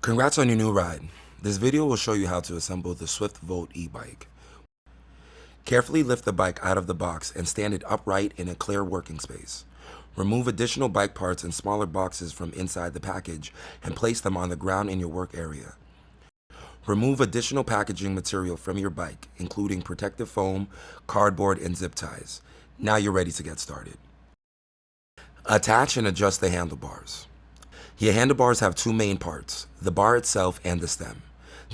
Congrats on your new ride. This video will show you how to assemble the SWFT Volt e-bike. Carefully lift the bike out of the box and stand it upright in a clear working space. Remove additional bike parts and smaller boxes from inside the package and place them on the ground in your work area. Remove additional packaging material from your bike, including protective foam, cardboard, and zip ties. Now you're ready to get started. Attach and adjust the handlebars. Your handlebars have two main parts, the bar itself and the stem.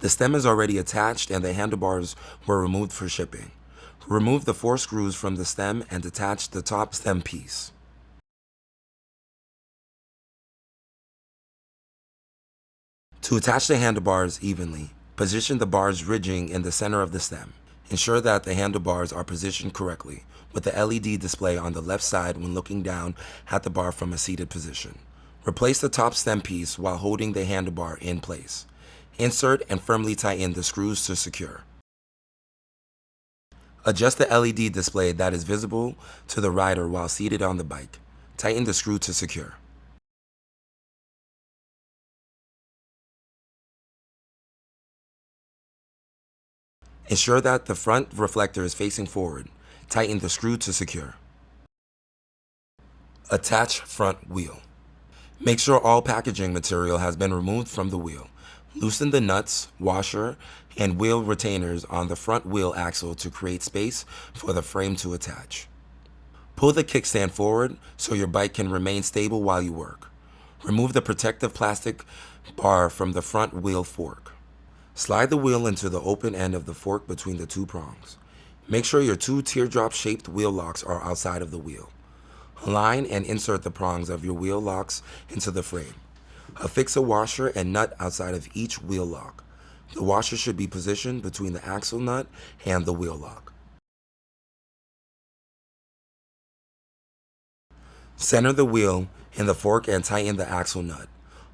The stem is already attached and the handlebars were removed for shipping. Remove the 4 screws from the stem and attach the top stem piece. To attach the handlebars evenly, position the bars ridging in the center of the stem. Ensure that the handlebars are positioned correctly, with the LED display on the left side when looking down at the bar from a seated position. Replace the top stem piece while holding the handlebar in place. Insert and firmly tighten the screws to secure. Adjust the LED display that is visible to the rider while seated on the bike. Tighten the screw to secure. Ensure that the front reflector is facing forward. Tighten the screw to secure. Attach front wheel. Make sure all packaging material has been removed from the wheel. Loosen the nuts, washer, and wheel retainers on the front wheel axle to create space for the frame to attach. Pull the kickstand forward so your bike can remain stable while you work. Remove the protective plastic bar from the front wheel fork. Slide the wheel into the open end of the fork between the 2 prongs. Make sure your 2 teardrop-shaped wheel locks are outside of the wheel. Align and insert the prongs of your wheel locks into the frame. Affix a washer and nut outside of each wheel lock. The washer should be positioned between the axle nut and the wheel lock. Center the wheel in the fork and tighten the axle nut,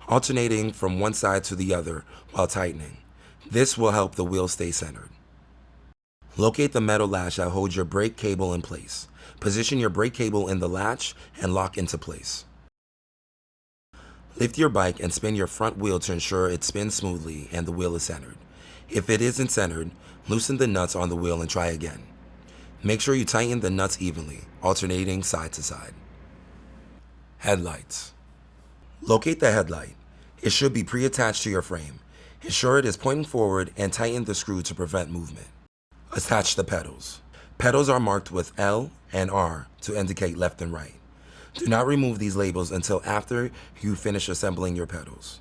alternating from one side to the other while tightening. This will help the wheel stay centered. Locate the metal latch that holds your brake cable in place. Position your brake cable in the latch and lock into place. Lift your bike and spin your front wheel to ensure it spins smoothly and the wheel is centered. If it isn't centered, loosen the nuts on the wheel and try again. Make sure you tighten the nuts evenly, alternating side to side. Headlights. Locate the headlight. It should be pre-attached to your frame. Ensure it is pointing forward and tighten the screw to prevent movement. Attach the pedals. Pedals are marked with L and R to indicate left and right. Do not remove these labels until after you finish assembling your pedals.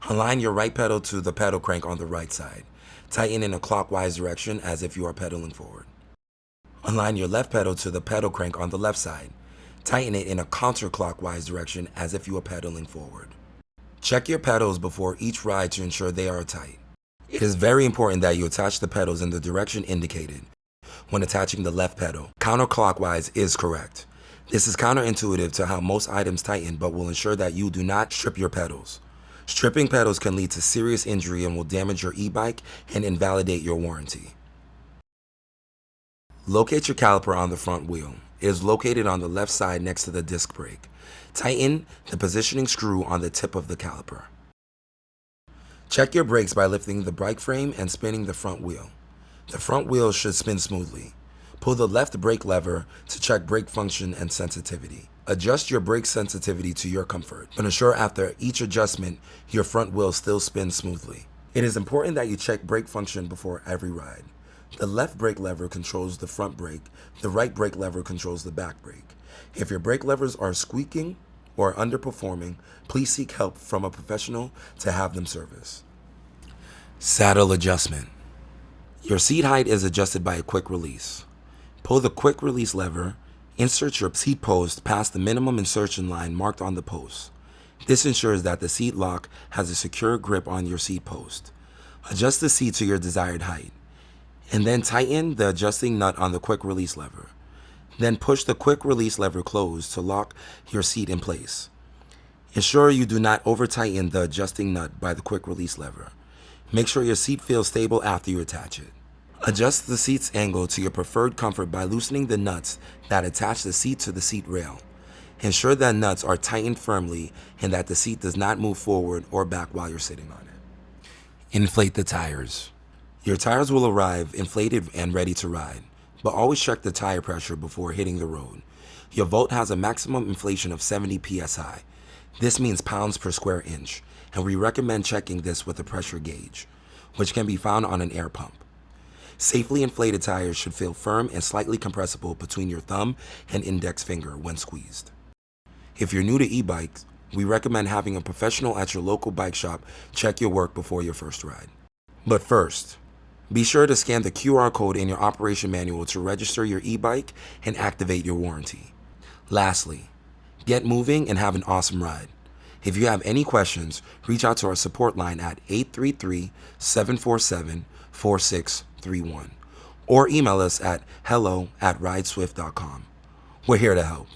Align your right pedal to the pedal crank on the right side. Tighten in a clockwise direction as if you are pedaling forward. Align your left pedal to the pedal crank on the left side. Tighten it in a counterclockwise direction as if you are pedaling forward. Check your pedals before each ride to ensure they are tight. It is very important that you attach the pedals in the direction indicated. When attaching the left pedal, counterclockwise is correct. This is counterintuitive to how most items tighten, but will ensure that you do not strip your pedals. Stripping pedals can lead to serious injury and will damage your e-bike and invalidate your warranty. Locate your caliper on the front wheel. It is located on the left side next to the disc brake. Tighten the positioning screw on the tip of the caliper. Check your brakes by lifting the bike frame and spinning the front wheel. The front wheel should spin smoothly. Pull the left brake lever to check brake function and sensitivity. Adjust your brake sensitivity to your comfort, but ensure after each adjustment, your front wheel still spins smoothly. It is important that you check brake function before every ride. The left brake lever controls the front brake, the right brake lever controls the back brake. If your brake levers are squeaking or underperforming, please seek help from a professional to have them serviced. Saddle adjustment. Your seat height is adjusted by a quick release. Pull the quick release lever, insert your seat post past the minimum insertion line marked on the post. This ensures that the seat lock has a secure grip on your seat post. Adjust the seat to your desired height, and then tighten the adjusting nut on the quick release lever. Then push the quick release lever closed to lock your seat in place. Ensure you do not over-tighten the adjusting nut by the quick release lever. Make sure your seat feels stable after you attach it. Adjust the seat's angle to your preferred comfort by loosening the nuts that attach the seat to the seat rail. Ensure that nuts are tightened firmly and that the seat does not move forward or back while you're sitting on it. Inflate the tires. Your tires will arrive inflated and ready to ride, but always check the tire pressure before hitting the road. Your Volt has a maximum inflation of 70 psi. This means pounds per square inch, and we recommend checking this with a pressure gauge, which can be found on an air pump. Safely inflated tires should feel firm and slightly compressible between your thumb and index finger when squeezed. If you're new to e-bikes, we recommend having a professional at your local bike shop check your work before your first ride. But first, be sure to scan the QR code in your operation manual to register your e-bike and activate your warranty. Lastly, get moving and have an awesome ride. If you have any questions, reach out to our support line at 833-747-4631 or email us at hello@rideswift.com. We're here to help.